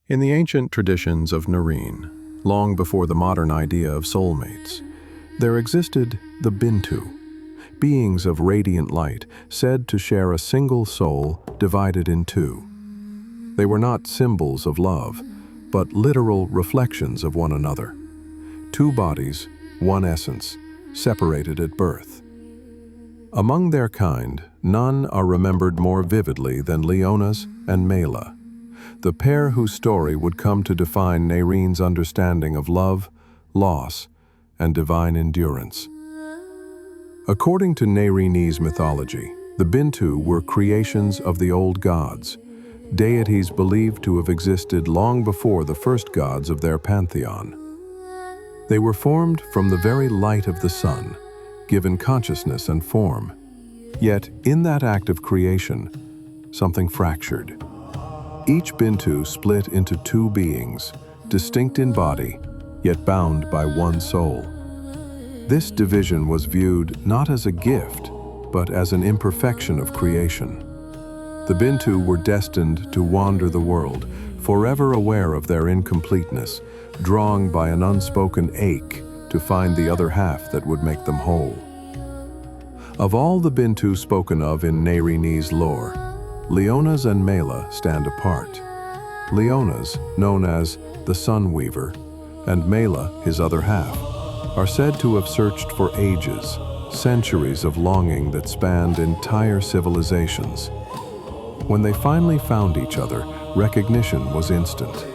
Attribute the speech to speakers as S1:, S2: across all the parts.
S1: In the ancient traditions of Nareen, long before the modern idea of soulmates, there existed the Bintu, beings of radiant light said to share a single soul divided in two. They were not symbols of love, but literal reflections of one another. Two bodies, one essence, separated at birth. Among their kind, none are remembered more vividly than Leonas and Mela, the pair whose story would come to define Nareen's understanding of love, loss, and divine endurance. According to Nareenese mythology, the Bintu were creations of the old gods, deities believed to have existed long before the first gods of their pantheon. They were formed from the very light of the sun, given consciousness and form. Yet, in that act of creation, something fractured. Each Bintu split into two beings, distinct in body, yet bound by one soul. This division was viewed not as a gift, but as an imperfection of creation. The Bintu were destined to wander the world, forever aware of their incompleteness, drawn by an unspoken ache to find the other half that would make them whole. Of all the Bintu spoken of in Nareenese lore, Leonas and Mela stand apart. Leonas, known as the Sun Weaver, and Mela, his other half, are said to have searched for ages, centuries of longing that spanned entire civilizations. When they finally found each other, recognition was instant.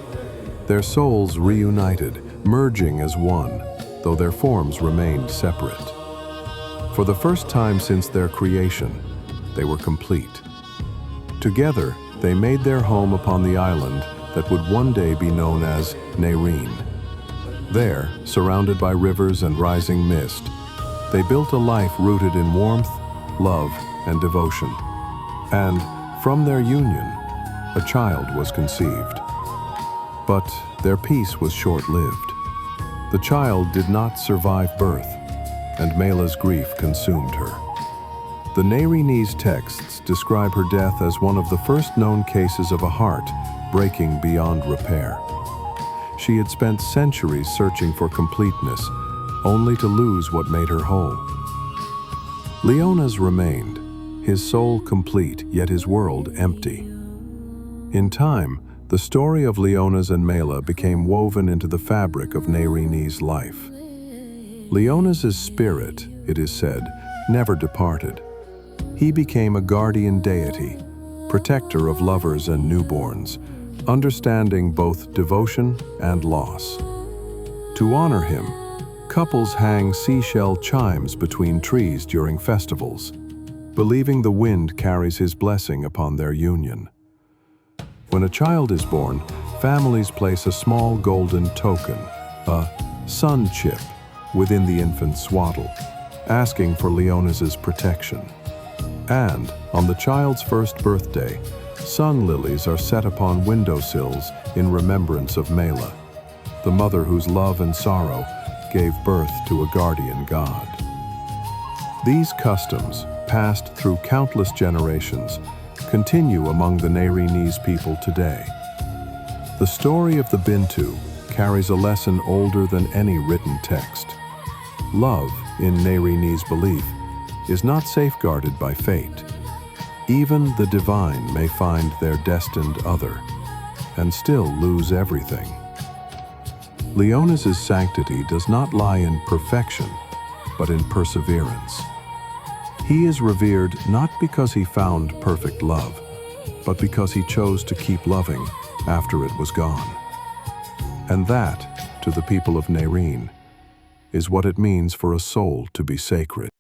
S1: Their souls reunited, merging as one, though their forms remained separate. For the first time since their creation, they were complete. Together, they made their home upon the island that would one day be known as Nareen. There, surrounded by rivers and rising mist, they built a life rooted in warmth, love, and devotion. And from their union, a child was conceived. But their peace was short-lived. The child did not survive birth, and Mela's grief consumed her. The Nareenese texts describe her death as one of the first known cases of a heart breaking beyond repair. She had spent centuries searching for completeness, only to lose what made her whole. Leonas remained, his soul complete, yet his world empty. In time, the story of Leonas and Mela became woven into the fabric of Nareenese life. Leonas's spirit, it is said, never departed. He became a guardian deity, protector of lovers and newborns, understanding both devotion and loss. To honor him, couples hang seashell chimes between trees during festivals, believing the wind carries his blessing upon their union. When a child is born, families place a small golden token, a sun chip, within the infant's swaddle, asking for Leonas's protection. And on the child's first birthday, sun lilies are set upon windowsills in remembrance of Mela, the mother whose love and sorrow gave birth to a guardian god. These customs, passed through countless generations, continue among the Nareenese people today. The story of the Bintu carries a lesson older than any written text. Love, in Nareenese belief, is not safeguarded by fate. Even the divine may find their destined other, and still lose everything. Leonas's sanctity does not lie in perfection, but in perseverance. He is revered not because he found perfect love, but because he chose to keep loving after it was gone. And that, to the people of Nareen, is what it means for a soul to be sacred.